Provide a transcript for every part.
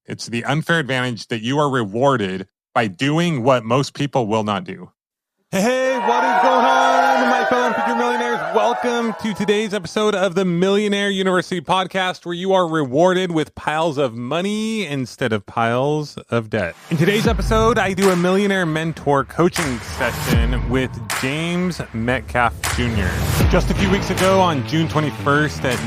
It's the unfair advantage that you are rewarded by doing what most people will not do. Hey, what is going on, my fellow future millionaires? Welcome to today's episode of the Millionaire University podcast, where you are rewarded with piles of money instead of piles of debt. In today's episode, I do a millionaire mentor coaching session with James Metcalf Jr. Just a few weeks ago on June 21st at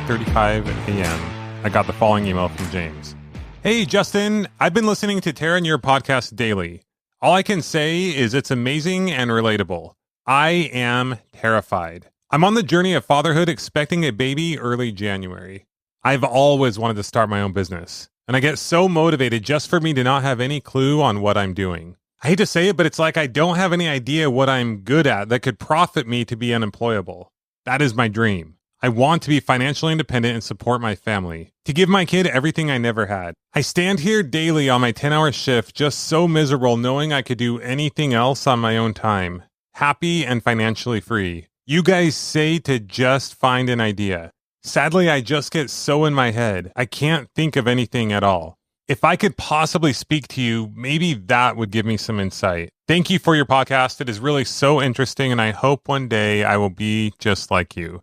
9:35 a.m., I got the following email from James. Hey, Justin, I've been listening to Tara and your podcast daily. All I can say is it's amazing and relatable. I am terrified. I'm on the journey of fatherhood, expecting a baby early January. I've always wanted to start my own business, and I get so motivated just for me to not have any clue on what I'm doing. I hate to say it, but it's like I don't have any idea what I'm good at that could profit me to be unemployable. That is my dream. I want to be financially independent and support my family, to give my kid everything I never had. I stand here daily on my 10-hour shift, just so miserable knowing I could do anything else on my own time, happy and financially free. You guys say to just find an idea. Sadly, I just get so in my head, I can't think of anything at all. If I could possibly speak to you, maybe that would give me some insight. Thank you for your podcast. It is really so interesting, and I hope one day I will be just like you.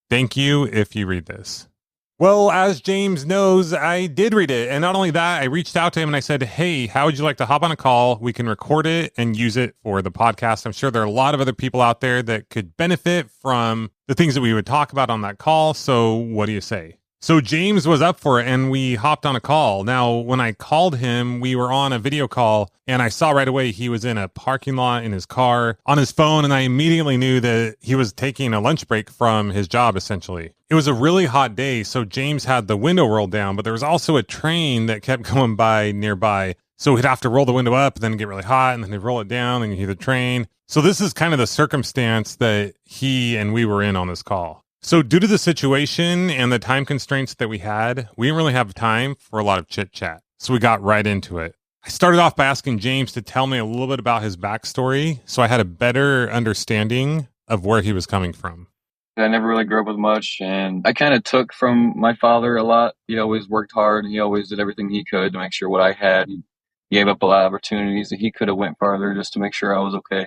Thank you if you read this. Well, as James knows, I did read it. And not only that, I reached out to him and I said, hey, how would you like to hop on a call? We can record it and use it for the podcast. I'm sure there are a lot of other people out there that could benefit from the things that we would talk about on that call. So what do you say? So James was up for it and we hopped on a call. Now, when I called him, we were on a video call and I saw right away he was in a parking lot in his car on his phone. And I immediately knew that he was taking a lunch break from his job, essentially. It was a really hot day, so James had the window rolled down, but there was also a train that kept going by nearby. So he'd have to roll the window up, and then get really hot, and then he'd roll it down, and you hear the train. So this is kind of the circumstance that he and we were in on this call. So due to the situation and the time constraints that we had, we didn't really have time for a lot of chit chat. So we got right into it. I started off by asking James to tell me a little bit about his backstory, so I had a better understanding of where he was coming from. I never really grew up with much, and I kind of took from my father a lot. He always worked hard. He always did everything he could to make sure what I had. He gave up a lot of opportunities that he could have went farther just to make sure I was okay.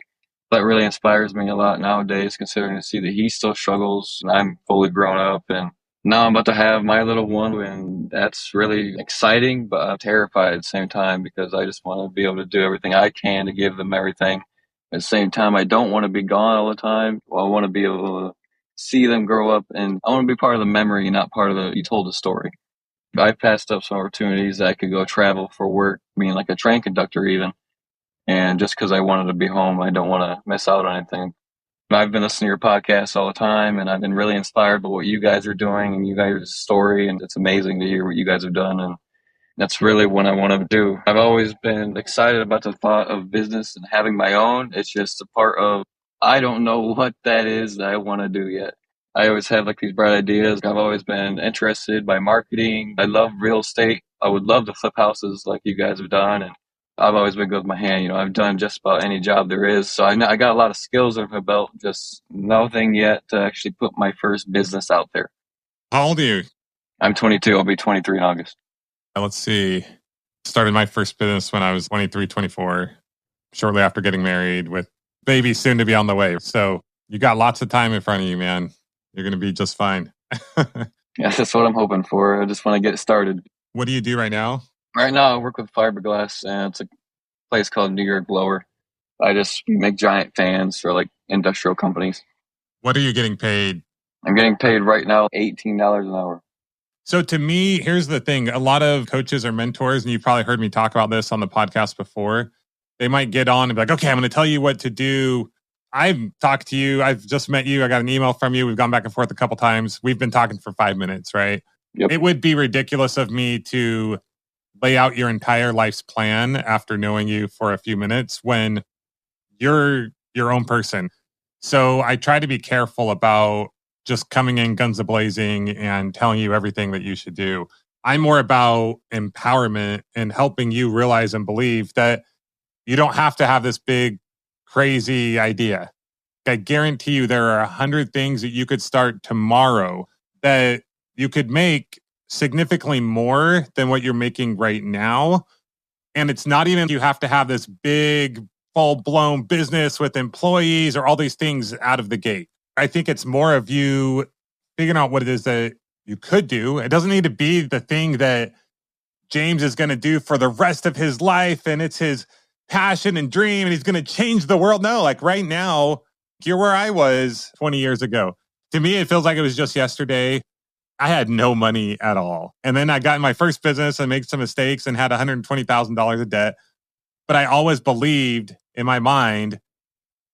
That really inspires me a lot nowadays, considering to see that he still struggles. I'm fully grown up, and now I'm about to have my little one, and that's really exciting, but I'm terrified at the same time because I just want to be able to do everything I can to give them everything. At the same time, I don't want to be gone all the time. I want to be able to see them grow up, and I want to be part of the memory, not part of you told the story. I've passed up some opportunities that I could go travel for work, being like a train conductor even. And just because I wanted to be home, I don't want to miss out on anything. I've been listening to your podcast all the time, and I've been really inspired by what you guys are doing and you guys' story. And it's amazing to hear what you guys have done. And that's really what I want to do. I've always been excited about the thought of business and having my own. It's just a part of, I don't know what that is that I want to do yet. I always have like these bright ideas. I've always been interested by marketing. I love real estate. I would love to flip houses like you guys have done. And I've always been good with my hand. I've done just about any job there is. So I got a lot of skills under my belt, just nothing yet to actually put my first business out there. How old are you? I'm 22. I'll be 23 in August. Let's see. Started my first business when I was 23, 24, shortly after getting married with baby soon to be on the way. So you got lots of time in front of you, man. You're going to be just fine. Yeah, that's what I'm hoping for. I just want to get it started. What do you do right now? Right now, I work with fiberglass, and it's a place called New York Blower. We make giant fans for like industrial companies. What are you getting paid? I'm getting paid right now $18 an hour. So to me, here's the thing. A lot of coaches or mentors, and you've probably heard me talk about this on the podcast before, they might get on and be like, okay, I'm going to tell you what to do. I've talked to you. I've just met you. I got an email from you. We've gone back and forth a couple times. We've been talking for 5 minutes, right? Yep. It would be ridiculous of me to lay out your entire life's plan after knowing you for a few minutes when you're your own person. So I try to be careful about just coming in guns a-blazing and telling you everything that you should do. I'm more about empowerment and helping you realize and believe that you don't have to have this big, crazy idea. I guarantee you there are 100 things that you could start tomorrow that you could make significantly more than what you're making right now. And it's not even you have to have this big, full-blown business with employees or all these things out of the gate. I think it's more of you figuring out what it is that you could do. It doesn't need to be the thing that James is going to do for the rest of his life and it's his passion and dream and he's going to change the world. No, like right now, you're where I was 20 years ago. To me, it feels like it was just yesterday. I had no money at all. And then I got in my first business and made some mistakes and had $120,000 of debt. But I always believed in my mind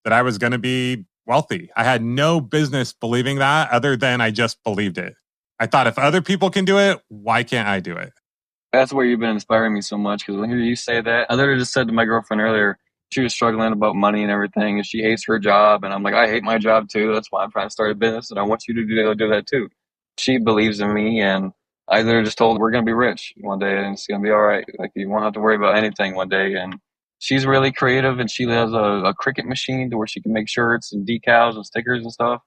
that I was going to be wealthy. I had no business believing that other than I just believed it. I thought if other people can do it, why can't I do it? That's where you've been inspiring me so much, because when I hear you say that, I literally just said to my girlfriend earlier, she was struggling about money and everything, and she hates her job. And I'm like, I hate my job too. That's why I'm trying to start a business, and I want you to do that too. She believes in me, and I literally just told her we're going to be rich one day, and it's going to be all right. Like, you won't have to worry about anything one day. And she's really creative, and she has a Cricut machine to where she can make shirts and decals and stickers and stuff.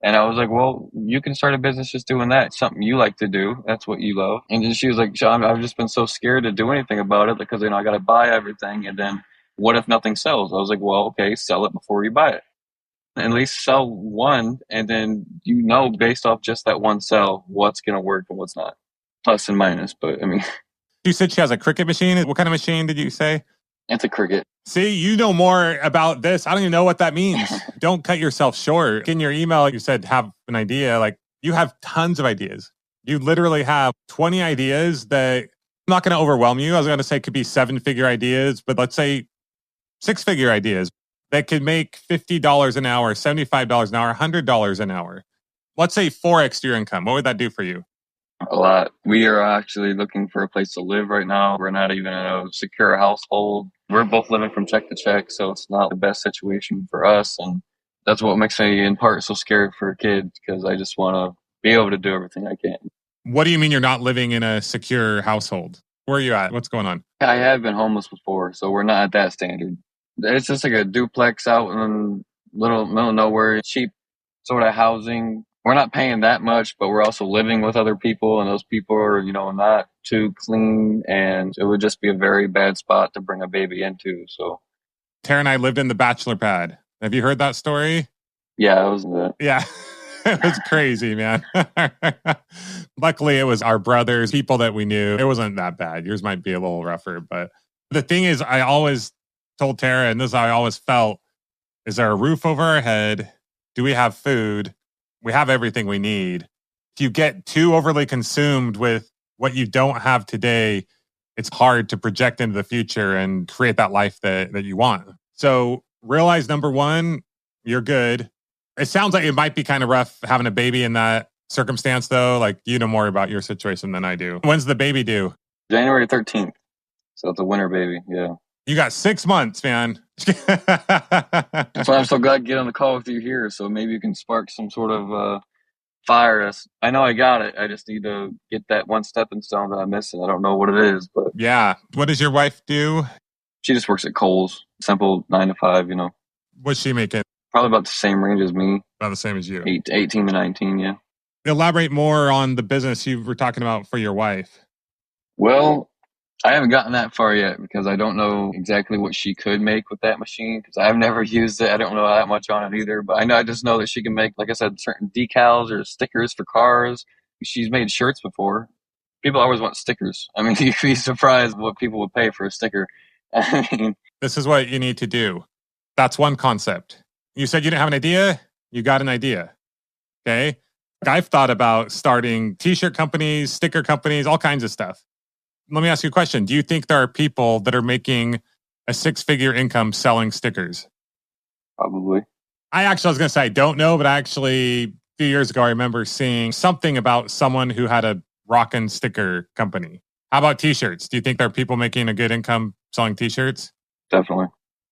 And I was like, well, you can start a business just doing that. It's something you like to do. That's what you love. And then she was like, Sean, I've just been so scared to do anything about it because, I got to buy everything. And then what if nothing sells? I was like, well, okay, sell it before you buy it. At least sell one. And then, based off just that one sell, what's going to work and what's not. Plus and minus. But I mean, you said she has a Cricut machine. What kind of machine did you say? It's a Cricut. See, you know more about this. I don't even know what that means. Don't cut yourself short. In your email, you said have an idea. Like, you have tons of ideas. You literally have 20 ideas that I'm not going to overwhelm you. I was going to say it could be 7-figure ideas, but let's say 6-figure ideas that could make $50 an hour, $75 an hour, $100 an hour. Let's say 4x your income. What would that do for you? A lot. We are actually looking for a place to live right now. We're not even in a secure household. We're both living from check to check, so it's not the best situation for us. And that's what makes me, in part, so scared for a kid, because I just want to be able to do everything I can. What do you mean you're not living in a secure household? Where are you at? What's going on? I have been homeless before, so we're not at that standard. It's just like a duplex out in middle of nowhere, cheap sort of housing. We're not paying that much, but we're also living with other people, and those people are, not too clean, and it would just be a very bad spot to bring a baby into. So, Tara and I lived in the bachelor pad. Have you heard that story? Yeah, it was that. Yeah, it was crazy, man. Luckily, it was our brothers, people that we knew. It wasn't that bad. Yours might be a little rougher, but the thing is, I always told Tara, and this is how I always felt, is there a roof over our head? Do we have food? We have everything we need. If you get too overly consumed with what you don't have today, it's hard to project into the future and create that life that you want. So realize, number one, you're good. It sounds like it might be kind of rough having a baby in that circumstance, though. Like, you know more about your situation than I do. When's the baby due? January 13th. So it's a winter baby, yeah. You got 6 months, man. That's why I'm so glad to get on the call with you here. So maybe you can spark some sort of fire. I know I got it. I just need to get that one stepping stone that I'm missing. I don't know what it is, but yeah. What does your wife do? She just works at Kohl's. Simple 9 to 5. What's she making? Probably about the same range as me. About the same as you. 18 to 19, yeah. Elaborate more on the business you were talking about for your wife. Well, I haven't gotten that far yet because I don't know exactly what she could make with that machine because I've never used it. I don't know that much on it either, but I just know that she can make, like I said, certain decals or stickers for cars. She's made shirts before. People always want stickers. I mean, you'd be surprised what people would pay for a sticker. This is what you need to do. That's one concept. You said you didn't have an idea. You got an idea. Okay. I've thought about starting t-shirt companies, sticker companies, all kinds of stuff. Let me ask you a question. Do you think there are people that are making a 6-figure income selling stickers? Probably. I was going to say I don't know, but actually a few years ago, I remember seeing something about someone who had a rockin' sticker company. How about t-shirts? Do you think there are people making a good income selling t-shirts? Definitely.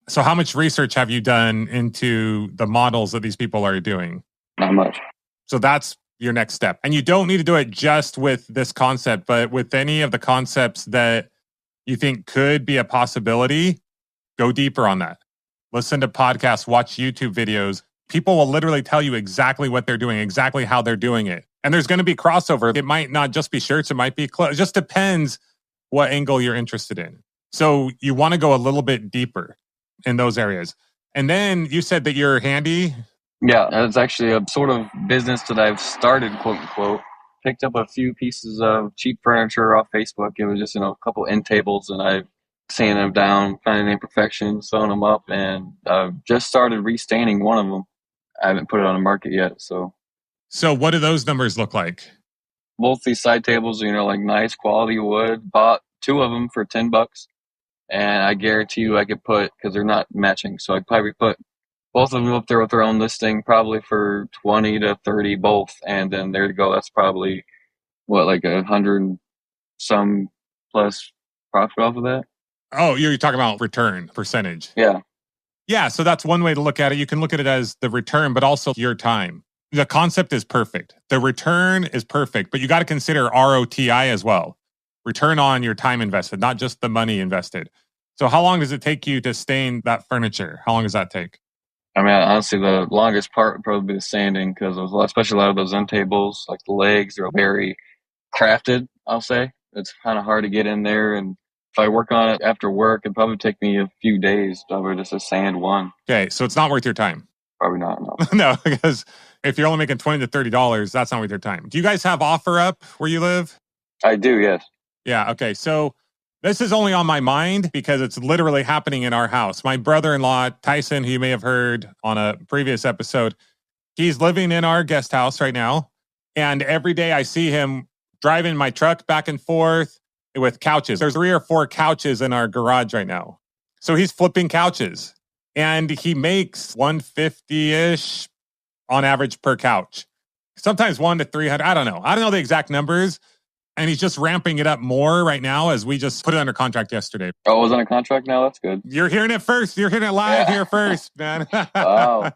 So how much research have you done into the models that these people are doing? Not much. So that's your next step. And you don't need to do it just with this concept, but with any of the concepts that you think could be a possibility, go deeper on that. Listen to podcasts, watch YouTube videos. People will literally tell you exactly what they're doing, exactly how they're doing it. And there's going to be crossover. It might not just be shirts. It might be clothes. It just depends what angle you're interested in. So you want to go a little bit deeper in those areas. And then you said that you're handy. Yeah, it's actually a sort of business that I've started, quote unquote. Picked up a few pieces of cheap furniture off Facebook. It was just, a couple end tables, and I've sanded them down, finding imperfections, sewing them up, and I've just started restaining one of them. I haven't put it on the market yet, so. So what do those numbers look like? Both these side tables, like nice quality wood. Bought two of them for $10, and I guarantee you I could put, because they're not matching, so I'd probably put both of them up there with their own listing, probably for 20 to 30 both, and then there to go. That's probably like 100 some plus profit off of that. Oh, you're talking about return percentage. Yeah. Yeah, so that's one way to look at it. You can look at it as the return, but also your time. The concept is perfect. The return is perfect, but you got to consider ROTI as well. Return on your time invested, not just the money invested. So how long does it take you to stain that furniture? How long does that take? I mean, honestly, the longest part would probably be the sanding, because especially a lot of those end tables, like the legs, are very crafted, I'll say. It's kind of hard to get in there, and if I work on it after work, it'd probably take me a few days probably just to sand one. Okay, so it's not worth your time. Probably not, no. No, because if you're only making $20 to $30, that's not worth your time. Do you guys have OfferUp where you live? I do, yes. Yeah, okay. So this is only on my mind because it's literally happening in our house. My brother-in-law, Tyson, who you may have heard on a previous episode, he's living in our guest house right now. And every day I see him driving my truck back and forth with couches. There's 3 or 4 couches in our garage right now. So he's flipping couches. And he makes $150-ish on average per couch. Sometimes $100 to $300. I don't know the exact numbers. And he's just ramping it up more right now as we just put it under contract yesterday. Oh, it was under contract now? That's good. You're hearing it first. You're hearing it live here first, man. Wow.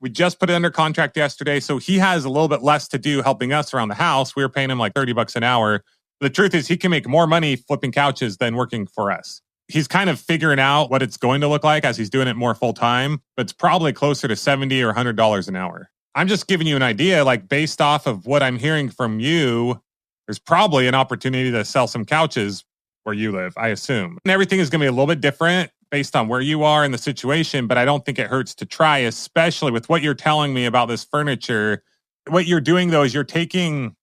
We just put it under contract yesterday. So he has a little bit less to do helping us around the house. We were paying him like $30 an hour. The truth is he can make more money flipping couches than working for us. He's kind of figuring out what it's going to look like as he's doing it more full time, but it's probably closer to $70 or $100 an hour. I'm just giving you an idea, like based off of what I'm hearing from you, there's probably an opportunity to sell some couches where you live, I assume. And everything is going to be a little bit different based on where you are in the situation, but I don't think it hurts to try, especially with what you're telling me about this furniture. What you're doing, though, is you're taking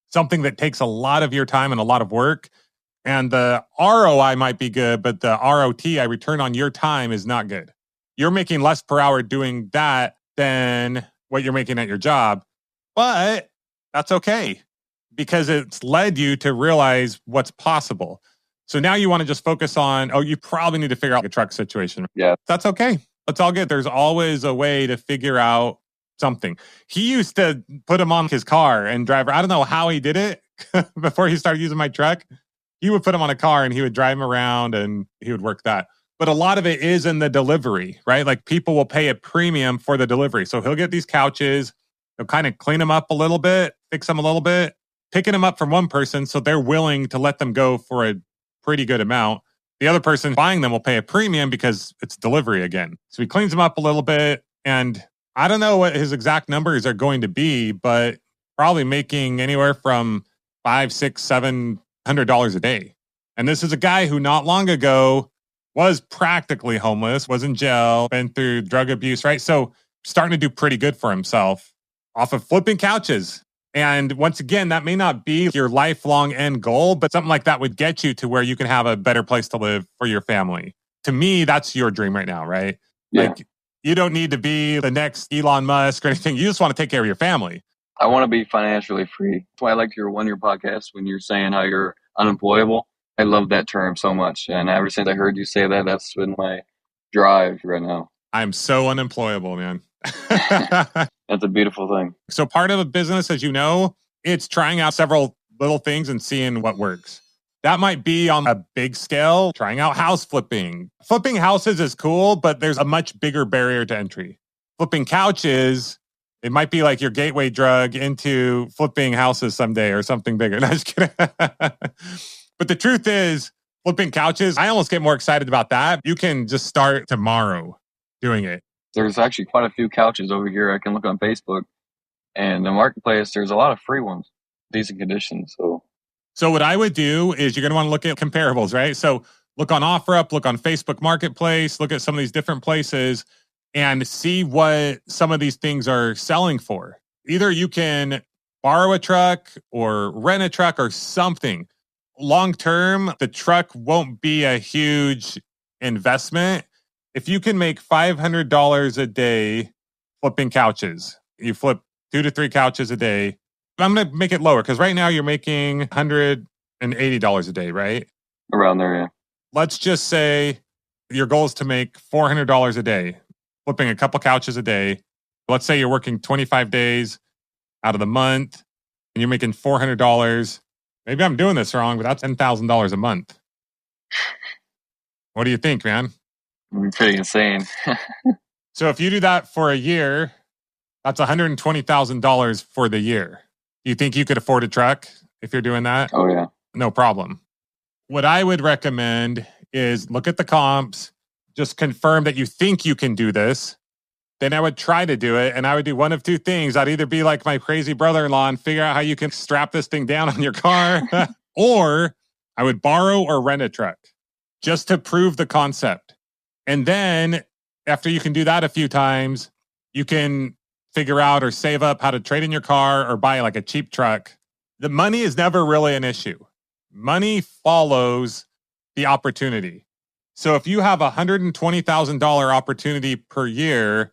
something that takes a lot of your time and a lot of work, and the ROI might be good, but the ROTI, return on your time, is not good. You're making less per hour doing that than what you're making at your job, but that's okay because it's led you to realize what's possible. So now you want to just focus on, you probably need to figure out the truck situation. Yeah. That's okay. That's all good. There's always a way to figure out something. He used to put him on his car and drive. I don't know how he did it before he started using my truck. He would put him on a car and he would drive him around and he would work that. But a lot of it is in the delivery, right? Like people will pay a premium for the delivery. So he'll get these couches, he'll kind of clean them up a little bit, fix them a little bit, picking them up from one person. So they're willing to let them go for a pretty good amount. The other person buying them will pay a premium because it's delivery again. So he cleans them up a little bit. And I don't know what his exact numbers are going to be, but probably making anywhere from $500, $600, $700 a day. And this is a guy who not long ago was practically homeless, was in jail, been through drug abuse, right? So starting to do pretty good for himself off of flipping couches. And once again, that may not be your lifelong end goal, but something like that would get you to where you can have a better place to live for your family. To me, that's your dream right now, right? Yeah. Like you don't need to be the next Elon Musk or anything. You just want to take care of your family. I want to be financially free. That's why I liked your one-year podcast when you're saying how you're unemployable. I love that term so much. And ever since I heard you say that, that's been my drive right now. I'm so unemployable, man. That's a beautiful thing. So part of a business, as you know, it's trying out several little things and seeing what works. That might be on a big scale, trying out house flipping. Flipping houses is cool, but there's a much bigger barrier to entry. Flipping couches, it might be like your gateway drug into flipping houses someday or something bigger. No, just kidding. But the truth is, flipping couches, I almost get more excited about that. You can just start tomorrow doing it. There's actually quite a few couches over here. I can look on Facebook. And the marketplace, there's a lot of free ones, decent condition. So what I would do is you're going to want to look at comparables, right? So look on OfferUp, look on Facebook Marketplace, look at some of these different places and see what some of these things are selling for. Either you can borrow a truck or rent a truck or something. Long term, the truck won't be a huge investment. If you can make $500 a day flipping couches, you flip 2 to 3 couches a day. I'm going to make it lower because right now you're making $180 a day, right? around there, yeah. Let's just say your goal is to make $400 a day, flipping a couple couches a day. Let's say you're working 25 days out of the month and you're making $400. Maybe I'm doing this wrong, but that's $10,000 a month. What do you think, man? Pretty insane. So if you do that for a year, that's $120,000 for the year. Do you think you could afford a truck if you're doing that? Oh, yeah. No problem. What I would recommend is look at the comps, just confirm that you think you can do this. Then I would try to do it. And I would do one of two things. I'd either be like my crazy brother-in-law and figure out how you can strap this thing down on your car, or I would borrow or rent a truck just to prove the concept. And then after you can do that a few times, you can figure out or save up how to trade in your car or buy like a cheap truck. The money is never really an issue. Money follows the opportunity. So if you have a $120,000 opportunity per year,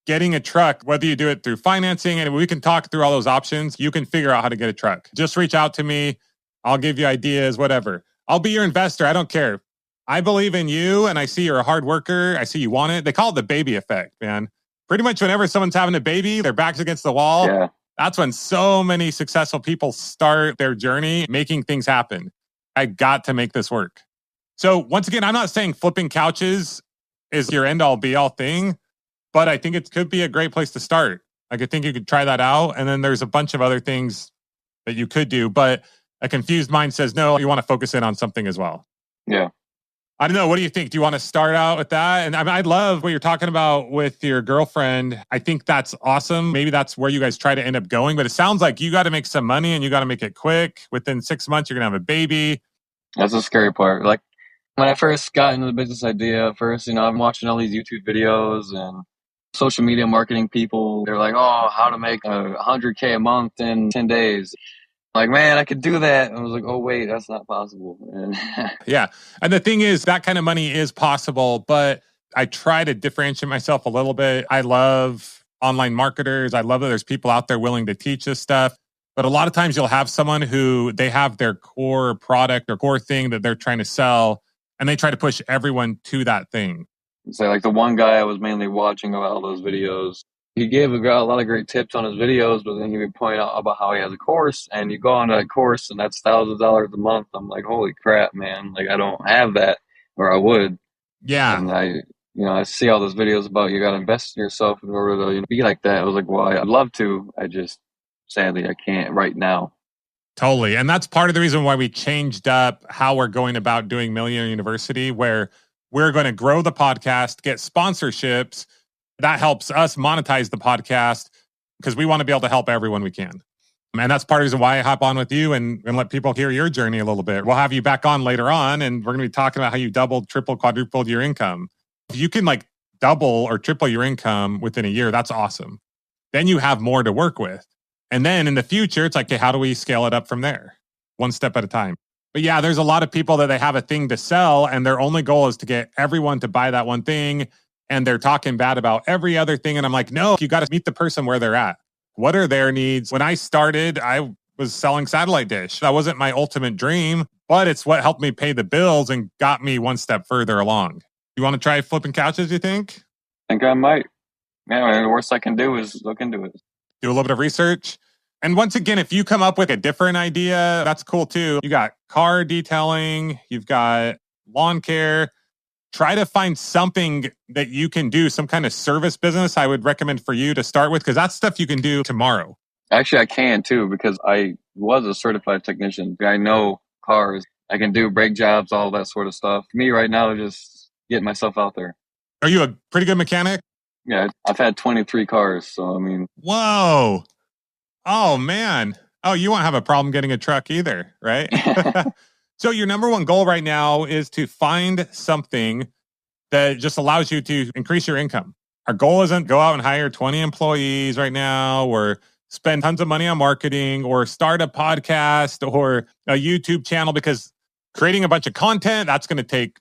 getting a truck, whether you do it through financing, and we can talk through all those options, you can figure out how to get a truck. Just reach out to me. I'll give you ideas, whatever. I'll be your investor. I don't care. I believe in you and I see you're a hard worker. I see you want it. They call it the baby effect, man. Pretty much whenever someone's having a baby, their back's against the wall. Yeah. That's when so many successful people start their journey making things happen. I got to make this work. So once again, I'm not saying flipping couches is your end all be all thing, but I think it could be a great place to start. Like I think you could try that out. And then there's a bunch of other things that you could do, but a confused mind says, no, you want to focus in on something as well. Yeah. I don't know. What do you think? Do you want to start out with that? And I love what you're talking about with your girlfriend. I think that's awesome. Maybe that's where you guys try to end up going. But it sounds like you got to make some money and you got to make it quick. Within 6 months, you're going to have a baby. That's the scary part. Like when I first got into the business idea, I'm watching all these YouTube videos and social media marketing people. They're like, oh, how to make $100K a month in 10 days. Like, man, I could do that. I was like, oh, wait, that's not possible. Yeah. And the thing is, that kind of money is possible, but I try to differentiate myself a little bit. I love online marketers. I love that there's people out there willing to teach this stuff. But a lot of times you'll have someone who they have their core product or core thing that they're trying to sell, and they try to push everyone to that thing. So like the one guy I was mainly watching about all those videos, he gave a lot of great tips on his videos, but then he would point out about how he has a course, and you go on that course, and that's $1,000s a month. I'm like, holy crap, man! Like I don't have that, or I would. Yeah. And I see all those videos about you got to invest in yourself in order to be like that. I was like, well, I'd love to. I just sadly I can't right now. Totally. And that's part of the reason why we changed up how we're going about doing Millionaire University, where we're going to grow the podcast, get sponsorships. That helps us monetize the podcast because we want to be able to help everyone we can. And that's part of the reason why I hop on with you and let people hear your journey a little bit. We'll have you back on later on, and we're going to be talking about how you doubled, tripled, quadrupled your income. If you can like double or triple your income within a year, that's awesome. Then you have more to work with. And then in the future, it's like, okay, how do we scale it up from there? One step at a time. But yeah, there's a lot of people that they have a thing to sell and their only goal is to get everyone to buy that one thing. And they're talking bad about every other thing. And I'm like, no, you got to meet the person where they're at. What are their needs? When I started, I was selling satellite dish. That wasn't my ultimate dream, but it's what helped me pay the bills and got me one step further along. You want to try flipping couches, you think? I think I might. Man, the worst I can do is look into it. Do a little bit of research. And once again, if you come up with a different idea, that's cool too. You got car detailing, you've got lawn care. Try to find something that you can do, some kind of service business I would recommend for you to start with, because that's stuff you can do tomorrow. Actually, I can too, because I was a certified technician. I know cars. I can do brake jobs, all that sort of stuff. Me right now, just getting myself out there. Are you a pretty good mechanic? Yeah, I've had 23 cars, so I mean. Whoa. Oh, man. Oh, you won't have a problem getting a truck either, right? So your number one goal right now is to find something that just allows you to increase your income. Our goal isn't go out and hire 20 employees right now or spend tons of money on marketing or start a podcast or a YouTube channel, because creating a bunch of content, that's going to take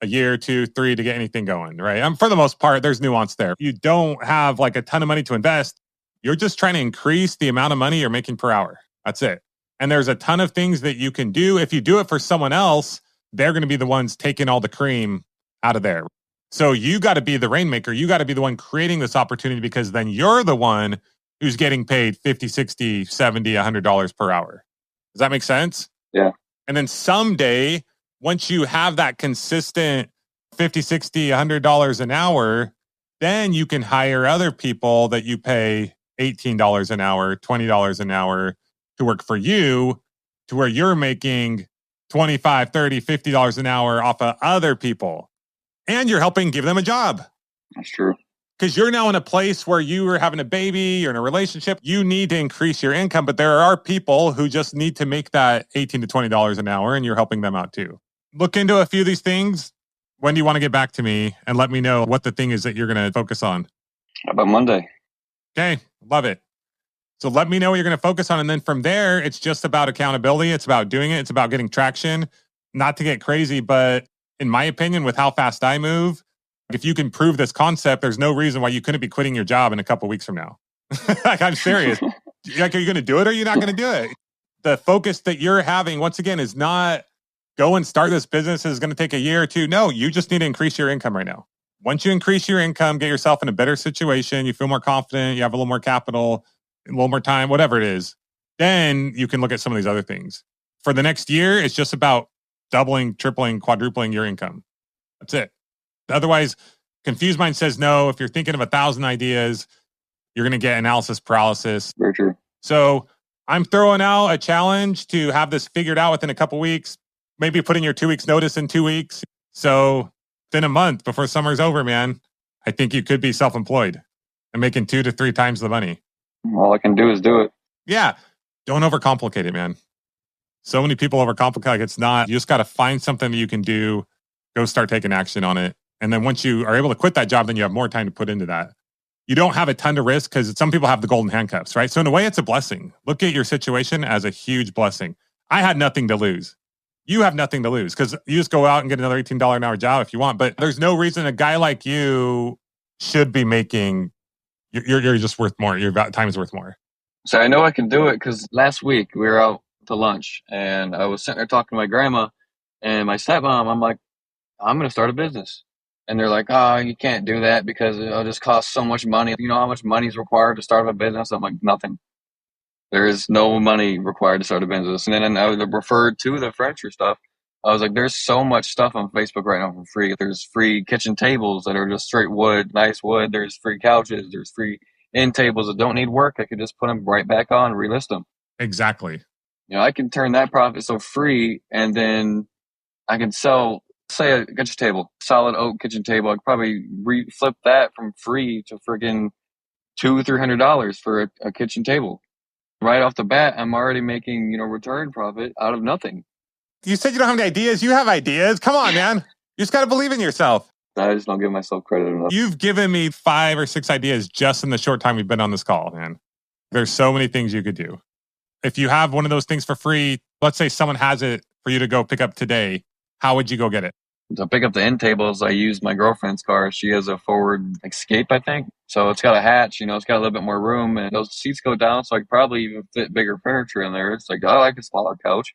a year, 2, 3 to get anything going, right? For the most part, there's nuance there. You don't have like a ton of money to invest. You're just trying to increase the amount of money you're making per hour. That's it. And there's a ton of things that you can do. If you do it for someone else, they're going to be the ones taking all the cream out of there. So you got to be the rainmaker. You got to be the one creating this opportunity, because then you're the one who's getting paid 50, 60, 70, $100 per hour. Does that make sense? Yeah. And then someday, once you have that consistent 50, 60, $100 an hour, then you can hire other people that you pay $18 an hour, $20 an hour to work for you, to where you're making $25, $30, $50 an hour off of other people. And you're helping give them a job. That's true. Because you're now in a place where you are having a baby, you're in a relationship, you need to increase your income, but there are people who just need to make that $18 to $20 an hour, and you're helping them out too. Look into a few of these things. When do you want to get back to me and let me know what the thing is that you're going to focus on? How about Monday? Okay, love it. So let me know what you're going to focus on. And then from there, it's just about accountability. It's about doing it. It's about getting traction. Not to get crazy, but in my opinion, with how fast I move, if you can prove this concept, there's no reason why you couldn't be quitting your job in a couple of weeks from now. Like, I'm serious. Like, are you going to do it or are you not going to do it? The focus that you're having, once again, is not go and start this business. Is going to take a year or two. No, you just need to increase your income right now. Once you increase your income, get yourself in a better situation, you feel more confident, you have a little more capital, a little more time, whatever it is, then you can look at some of these other things. For the next year, it's just about doubling, tripling, quadrupling your income. That's it. Otherwise, confused mind says no. If you're thinking of 1,000 ideas, you're going to get analysis paralysis. Very true. So I'm throwing out a challenge to have this figured out within a couple weeks, maybe put in your 2 weeks notice in 2 weeks. So within a month before summer's over, man, I think you could be self-employed and making 2 to 3 times the money. All I can do is do it. Yeah. Don't overcomplicate it, man. So many people overcomplicate. Like, it's not, you just got to find something that you can do, go start taking action on it. And then once you are able to quit that job, then you have more time to put into that. You don't have a ton to risk because some people have the golden handcuffs, right? So in a way, it's a blessing. Look at your situation as a huge blessing. I had nothing to lose. You have nothing to lose because you just go out and get another $18 an hour job if you want. But there's no reason a guy like you should be making, you're just worth more. Your time is worth more. So I know I can do it because last week we were out to lunch and I was sitting there talking to my grandma and my stepmom. I'm like, I'm going to start a business. And they're like, oh, you can't do that because it'll just cost so much money. You know how much money is required to start a business? I'm like, nothing. There is no money required to start a business. And then I referred to the furniture stuff. I was like, there's so much stuff on Facebook right now for free. There's free kitchen tables that are just straight wood, nice wood. There's free couches. There's free end tables that don't need work. I could just put them right back on and relist them. Exactly. You know, I can turn that profit so free, and then I can sell, say, a kitchen table, solid oak kitchen table. I could probably flip that from free to freaking $200-$300 for a kitchen table. Right off the bat, I'm already making, return profit out of nothing. You said you don't have any ideas. You have ideas. Come on, man. You just got to believe in yourself. I just don't give myself credit enough. You've given me 5 or 6 ideas just in the short time we've been on this call, man. There's so many things you could do. If you have one of those things for free, let's say someone has it for you to go pick up today, how would you go get it? To pick up the end tables, I used my girlfriend's car. She has a Ford Escape, I think. So it's got a hatch, it's got a little bit more room, and those seats go down, so I could probably even fit bigger furniture in there. It's like, I like a smaller couch.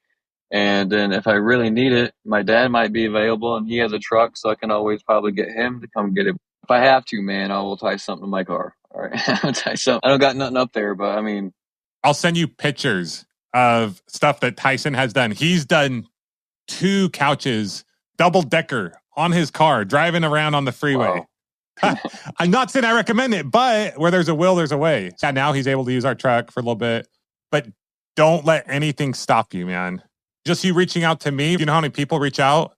And then if I really need it, my dad might be available, and he has a truck, so I can always probably get him to come get it. If I have to, man, I will tie something to my car. All right, I'll tie something. I don't got nothing up there, but I mean, I'll send you pictures of stuff that Tyson has done. He's done 2 couches, double decker on his car, driving around on the freeway. Wow. I'm not saying I recommend it, but where there's a will, there's a way. Yeah, now he's able to use our truck for a little bit, but don't let anything stop you, man. Just you reaching out to me. You know how many people reach out?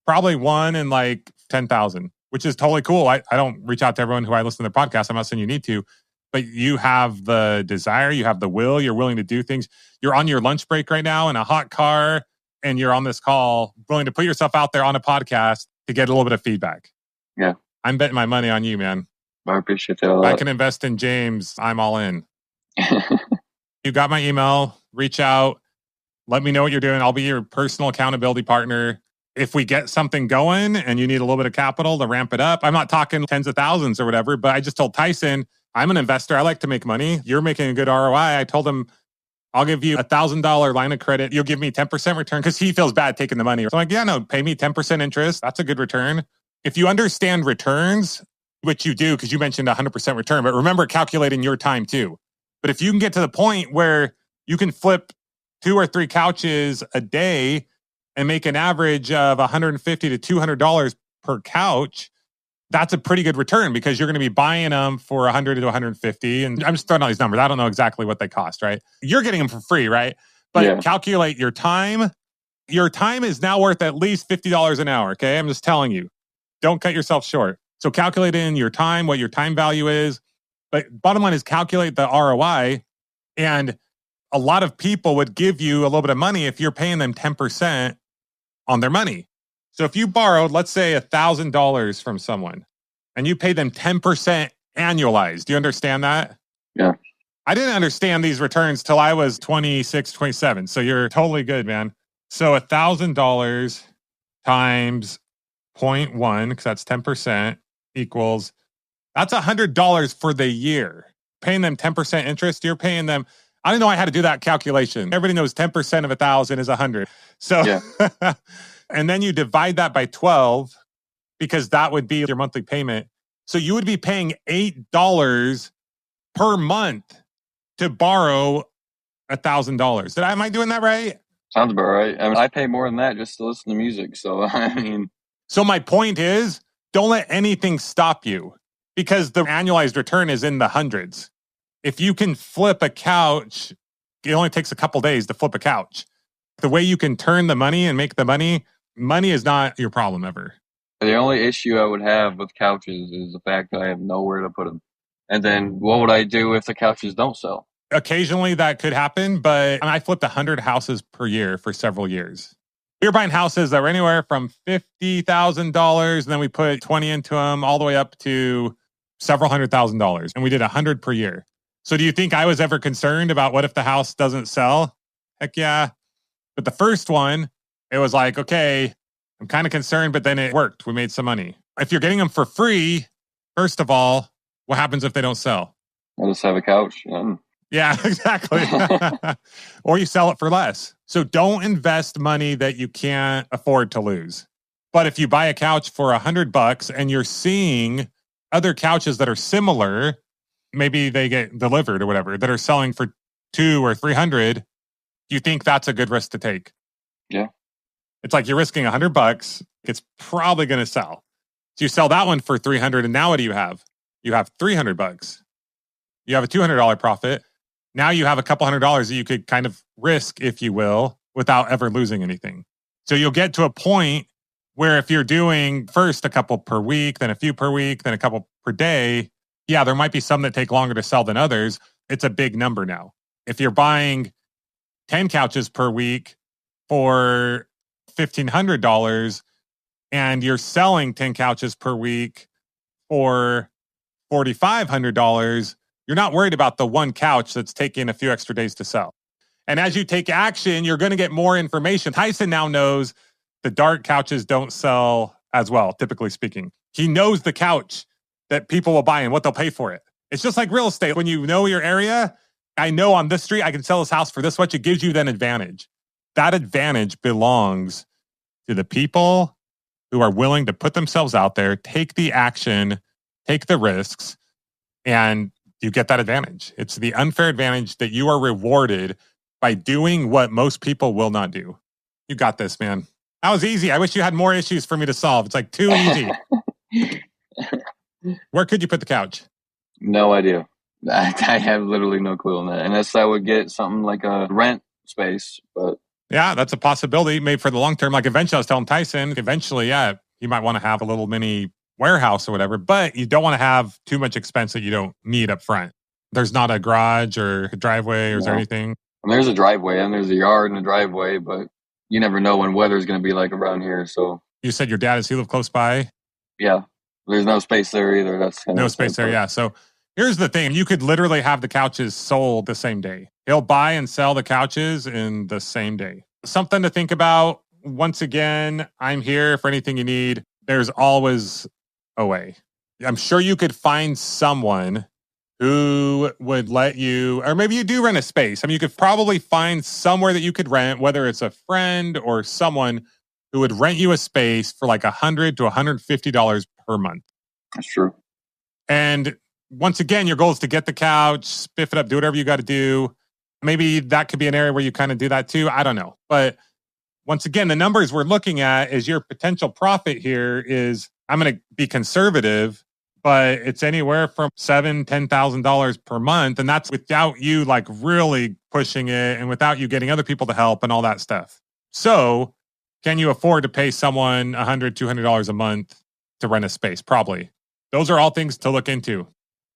Probably 1 in like 10,000, which is totally cool. I don't reach out to everyone who I listen to their podcast. I'm not saying you need to, but you have the desire, you have the will, you're willing to do things. You're on your lunch break right now in a hot car, and you're on this call, willing to put yourself out there on a podcast to get a little bit of feedback. Yeah. I'm betting my money on you, man. I appreciate that a If lot. I can invest in James, I'm all in. You got my email. Reach out. Let me know what you're doing. I'll be your personal accountability partner. If we get something going and you need a little bit of capital to ramp it up, I'm not talking tens of thousands or whatever, but I just told Tyson, I'm an investor. I like to make money. You're making a good ROI. I told him, I'll give you $1,000 line of credit. You'll give me 10% return because he feels bad taking the money. So I'm like, yeah, no, pay me 10% interest. That's a good return. If you understand returns, which you do because you mentioned 100% return, but remember calculating your time too. But if you can get to the point where you can flip 2 or 3 couches a day and make an average of $150 to $200 per couch, that's a pretty good return because you're going to be buying them for 100 to 150. And I'm just throwing all these numbers. I don't know exactly what they cost, right? You're getting them for free, right? But calculate your time. Your time is now worth at least $50 an hour, okay? I'm just telling you. Don't cut yourself short. So calculate in your time, what your time value is. But bottom line is calculate the ROI. And a lot of people would give you a little bit of money if you're paying them 10% on their money. So if you borrowed, let's say $1,000 from someone and you pay them 10% annualized, do you understand that? Yeah. I didn't understand these returns till I was 26, 27. So you're totally good, man. So $1,000 times 0.1, because that's 10%, equals, that's $100 for the year. Paying them 10% interest, you're paying them, I didn't know I had to do that calculation. Everybody knows 10% of 1,000 is 100. So, and then you divide that by 12 because that would be your monthly payment. So you would be paying $8 per month to borrow $1,000. Am I doing that right? Sounds about right. I mean, I pay more than that just to listen to music. So, I mean. So my point is, don't let anything stop you because the annualized return is in the hundreds. If you can flip a couch, it only takes a couple days to flip a couch. The way you can turn the money and make the money is not your problem ever. The only issue I would have with couches is the fact that I have nowhere to put them. And then what would I do if the couches don't sell? Occasionally that could happen, but I flipped 100 houses per year for several years. We were buying houses that were anywhere from $50,000, and then we put 20 into them all the way up to several $100,000. And we did 100 per year. So do you think I was ever concerned about what if the house doesn't sell? Heck yeah. But the first one, it was like, okay, I'm kind of concerned, but then it worked. We made some money. If you're getting them for free, first of all, what happens if they don't sell? I'll just have a couch. Yeah, exactly. Or you sell it for less. So don't invest money that you can't afford to lose. But if you buy a couch for $100 and you're seeing other couches that are similar, maybe they get delivered or whatever, that are selling for $200 or $300, you think that's a good risk to take? Yeah. It's like you're risking $100. It's probably going to sell. So you sell that one for $300, and now what do you have? You have $300. You have a $200 profit. Now you have a couple $100 that you could kind of risk, if you will, without ever losing anything. So you'll get to a point where if you're doing first a couple per week, then a few per week, then a couple per day, yeah, there might be some that take longer to sell than others. It's a big number now. If you're buying 10 couches per week for $1,500 and you're selling 10 couches per week for $4,500, you're not worried about the one couch that's taking a few extra days to sell. And as you take action, you're going to get more information. Tyson now knows the dark couches don't sell as well, typically speaking. He knows the couch that people will buy and what they'll pay for it. It's just like real estate. When you know your area, I know on this street, I can sell this house for this much. It gives you that advantage. That advantage belongs to the people who are willing to put themselves out there, take the action, take the risks, and you get that advantage. It's the unfair advantage that you are rewarded by doing what most people will not do. You got this, man. That was easy. I wish you had more issues for me to solve. It's like too easy. Where could you put the couch? No idea. I have literally no clue on that. Unless I would get something like a rent space. But yeah, that's a possibility made for the long term. Like eventually I was telling Tyson, eventually, yeah, you might want to have a little mini warehouse or whatever, but you don't want to have too much expense that you don't need up front. There's not a garage or a driveway, or is there No. anything? And there's a driveway, and there's a yard and a driveway, but you never know when weather's going to be like around here. So You said your dad, does he live close by? yeah, there's no space there either. That's kind of No the sad space there, part. yeah. So here's the thing. You could literally have the couches sold the same day. He'll buy and sell the couches in the same day. Something to think about. Once again, I'm here for anything you need. There's always a way. I'm sure you could find someone who would let you, or maybe you do rent a space. I mean, you could probably find somewhere that you could rent, whether it's a friend or someone who would rent you a space for like $100 to $150 per month. That's true. And once again, your goal is to get the couch, spiff it up, do whatever you got to do. Maybe that could be an area where you kind of do that too. I don't know. But once again, the numbers we're looking at is your potential profit here is, I'm going to be conservative, but it's anywhere from $7,000, $10,000 per month. And that's without you like really pushing it and without you getting other people to help and all that stuff. So can you afford to pay someone $100, $200 a month to rent a space? Probably. Those are all things to look into.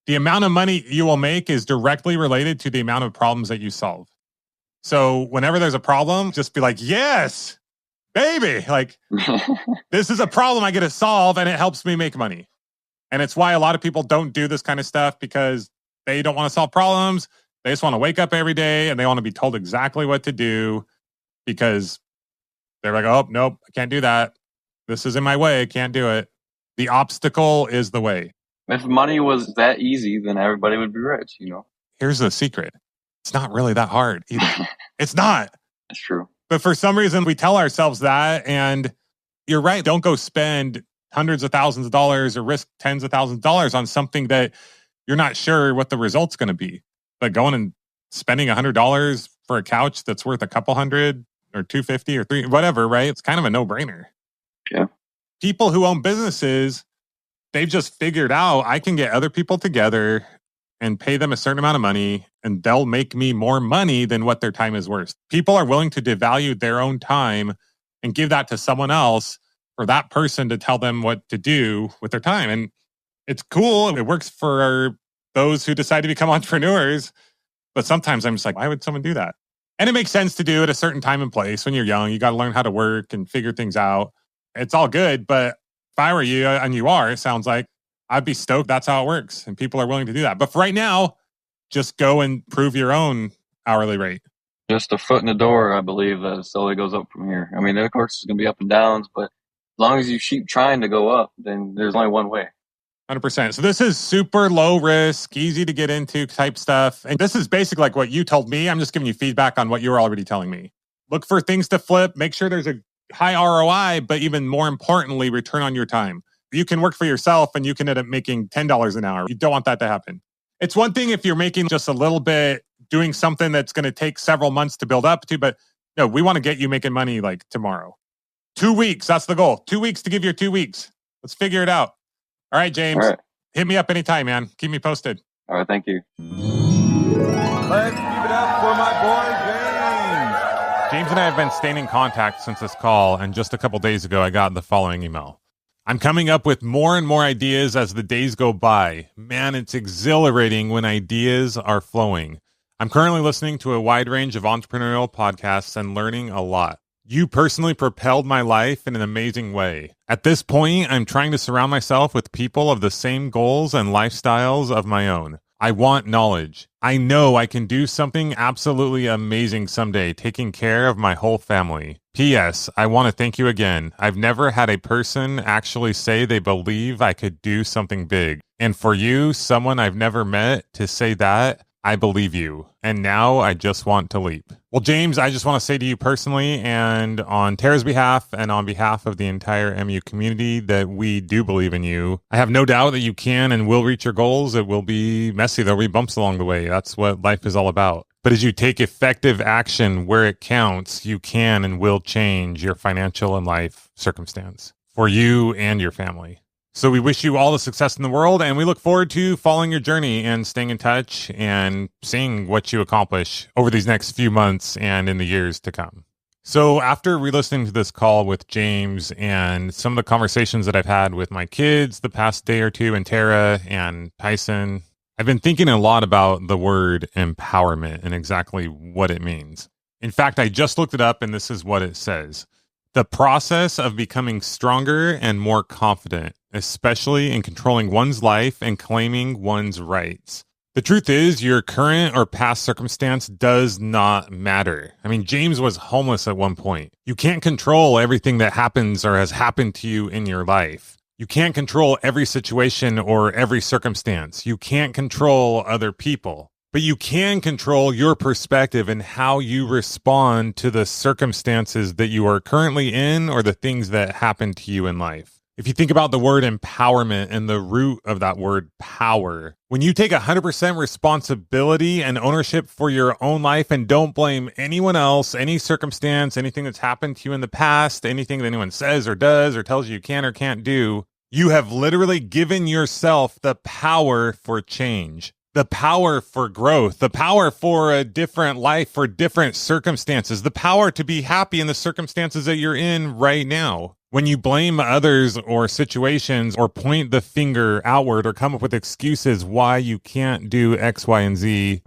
The amount of money you will make is directly related to the amount of problems that you solve. So whenever there's a problem, just be like, yes, baby. Like, this is a problem I get to solve and it helps me make money. And it's why a lot of people don't do this kind of stuff, because they don't want to solve problems. They just want to wake up every day and they want to be told exactly what to do, because they're like, oh, nope, I can't do that. This is in my way. I can't do it. The obstacle is the way. If money was that easy, then everybody would be rich, Here's the secret. It's not really that hard either. It's not. That's true. But for some reason, we tell ourselves that. And you're right. Don't go spend hundreds of thousands of dollars or risk tens of thousands of dollars on something that you're not sure what the result's going to be. But going and spending $100 for a couch that's worth a couple hundred or $250 or $300, whatever, right? It's kind of a no-brainer. Yeah. People who own businesses, they've just figured out I can get other people together and pay them a certain amount of money, and they'll make me more money than what their time is worth. People are willing to devalue their own time and give that to someone else for that person to tell them what to do with their time. And it's cool. It works for those who decide to become entrepreneurs. But sometimes I'm just like, why would someone do that? And it makes sense to do at a certain time and place. When you're young, you got to learn how to work and figure things out. It's all good. But if I were you, and you are, it sounds like, I'd be stoked that's how it works. And people are willing to do that. But for right now, just go and prove your own hourly rate. Just a foot in the door, I believe that it slowly goes up from here. I mean, of course, it's going to be up and downs, but as long as you keep trying to go up, then there's only one way. 100%. So this is super low risk, easy to get into type stuff. And this is basically like what you told me. I'm just giving you feedback on what you were already telling me. Look for things to flip. Make sure there's a high ROI, but even more importantly, return on your time. You can work for yourself and you can end up making $10 an hour. You don't want that to happen. It's one thing if you're making just a little bit, doing something that's going to take several months to build up to, but no, we want to get you making money like tomorrow. 2 weeks, that's the goal. 2 weeks to give you 2 weeks. Let's figure it out. All right, James. All right. Hit me up anytime, man. Keep me posted. All right, thank you. Let's give it up for my boy, James. James and I have been staying in contact since this call, and just a couple days ago, I got the following email. I'm coming up with more and more ideas as the days go by. Man, it's exhilarating when ideas are flowing. I'm currently listening to a wide range of entrepreneurial podcasts and learning a lot. You personally propelled my life in an amazing way. At this point, I'm trying to surround myself with people of the same goals and lifestyles of my own. I want knowledge. I know I can do something absolutely amazing someday, taking care of my whole family. P.S. I want to thank you again. I've never had a person actually say they believe I could do something big. And for you, someone I've never met, to say that, I believe you. And now I just want to leap. Well, James, I just want to say to you personally and on Tara's behalf and on behalf of the entire MU community that we do believe in you. I have no doubt that you can and will reach your goals. It will be messy. There'll be bumps along the way. That's what life is all about. But as you take effective action where it counts, you can and will change your financial and life circumstance for you and your family. So we wish you all the success in the world, and we look forward to following your journey and staying in touch and seeing what you accomplish over these next few months and in the years to come. So after re-listening to this call with James and some of the conversations that I've had with my kids the past day or two, and Tara and Tyson, I've been thinking a lot about the word empowerment and exactly what it means. In fact, I just looked it up and this is what it says. The process of becoming stronger and more confident, especially in controlling one's life and claiming one's rights. The truth is, your current or past circumstance does not matter. I mean, James was homeless at one point. You can't control everything that happens or has happened to you in your life. You can't control every situation or every circumstance. You can't control other people. But you can control your perspective and how you respond to the circumstances that you are currently in or the things that happen to you in life. If you think about the word empowerment and the root of that word power, when you take 100% responsibility and ownership for your own life and don't blame anyone else, any circumstance, anything that's happened to you in the past, anything that anyone says or does or tells you can or can't do, you have literally given yourself the power for change, the power for growth, the power for a different life, for different circumstances, the power to be happy in the circumstances that you're in right now. When you blame others or situations or point the finger outward or come up with excuses why you can't do X, Y, and Z,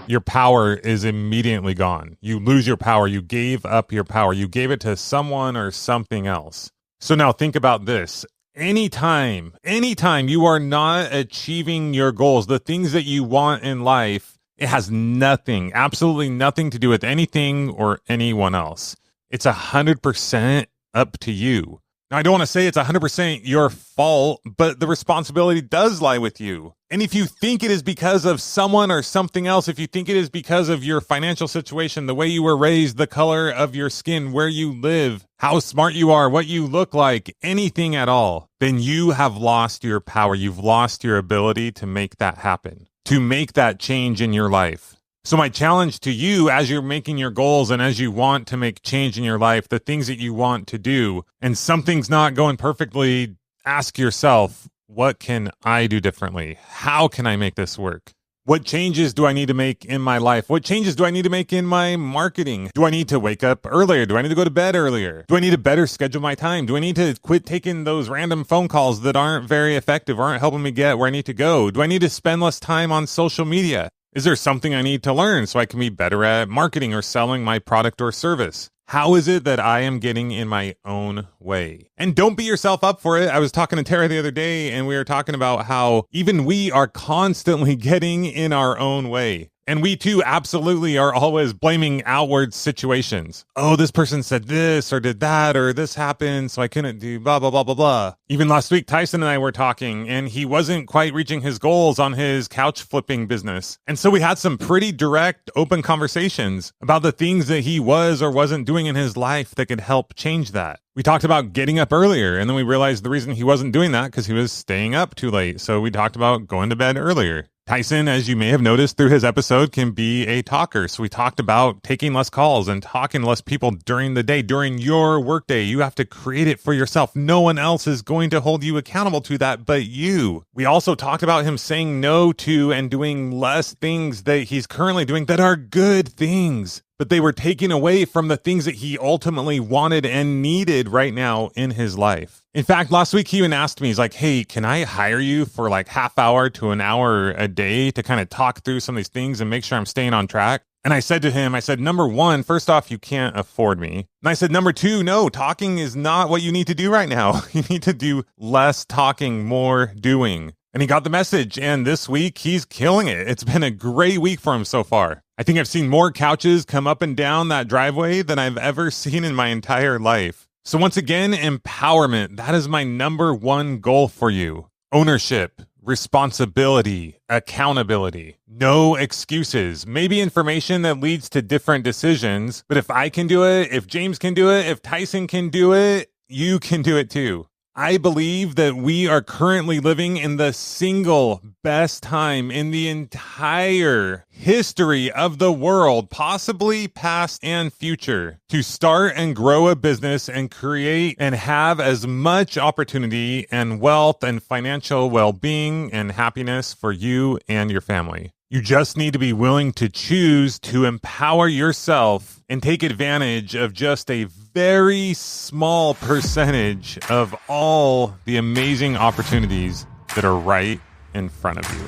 your power is immediately gone. You lose your power. You gave up your power. You gave it to someone or something else. So now think about this. Anytime you are not achieving your goals, the things that you want in life, it has nothing, absolutely nothing to do with anything or anyone else. It's 100% up to you. Now, I don't want to say it's 100% your fault, but the responsibility does lie with you. And if you think it is because of someone or something else, if you think it is because of your financial situation, the way you were raised, the color of your skin, where you live, how smart you are, what you look like, anything at all, then you have lost your power. You've lost your ability to make that happen, to make that change in your life. So my challenge to you as you're making your goals and as you want to make change in your life, the things that you want to do, and something's not going perfectly, ask yourself, what can I do differently? How can I make this work? What changes do I need to make in my life? What changes do I need to make in my marketing? Do I need to wake up earlier? Do I need to go to bed earlier? Do I need to better schedule my time? Do I need to quit taking those random phone calls that aren't very effective, aren't helping me get where I need to go? Do I need to spend less time on social media? Is there something I need to learn so I can be better at marketing or selling my product or service? How is it that I am getting in my own way? And don't beat yourself up for it. I was talking to Tara the other day and we were talking about how even we are constantly getting in our own way. And we too absolutely are always blaming outward situations. Oh, this person said this or did that or this happened, so I couldn't do blah, blah, blah, blah, blah. Even last week, Tyson and I were talking and he wasn't quite reaching his goals on his couch flipping business. And so we had some pretty direct, open conversations about the things that he was or wasn't doing in his life that could help change that. We talked about getting up earlier, and then we realized the reason he wasn't doing that because he was staying up too late. So we talked about going to bed earlier. Tyson, as you may have noticed through his episode, can be a talker. So we talked about taking less calls and talking to less people during the day, during your workday. You have to create it for yourself. No one else is going to hold you accountable to that but you. We also talked about him saying no to and doing less things that he's currently doing that are good things, but they were taken away from the things that he ultimately wanted and needed right now in his life. In fact, last week he even asked me, he's like, hey, can I hire you for like half hour to an hour a day to kind of talk through some of these things and make sure I'm staying on track? And I said to him, I said, number one, first off, you can't afford me. And I said, number two, no, talking is not what you need to do right now. You need to do less talking, more doing. And he got the message. And this week he's killing it. It's been a great week for him so far. I think I've seen more couches come up and down that driveway than I've ever seen in my entire life. So once again, empowerment, that is my number one goal for you. Ownership, responsibility, accountability, no excuses, maybe information that leads to different decisions. But if I can do it, if James can do it, if Tyson can do it, you can do it too. I believe that we are currently living in the single best time in the entire history of the world, possibly past and future, to start and grow a business and create and have as much opportunity and wealth and financial well-being and happiness for you and your family. You just need to be willing to choose to empower yourself and take advantage of just a very small percentage of all the amazing opportunities that are right in front of you.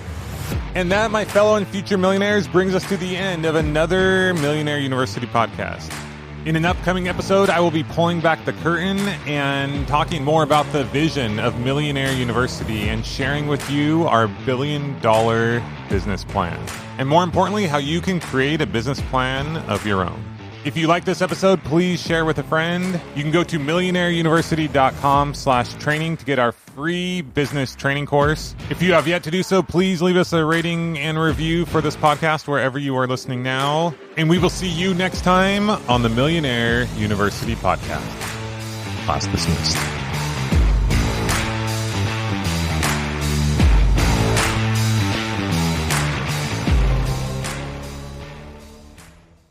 And that, my fellow and future millionaires, brings us to the end of another Millionaire University podcast. In an upcoming episode, I will be pulling back the curtain and talking more about the vision of Millionaire University and sharing with you our billion-dollar business plan. And more importantly, how you can create a business plan of your own. If you like this episode, please share with a friend. You can go to millionaireuniversity.com/training to get our free business training course. If you have yet to do so, please leave us a rating and review for this podcast wherever you are listening now. And we will see you next time on the Millionaire University podcast. Class dismissed.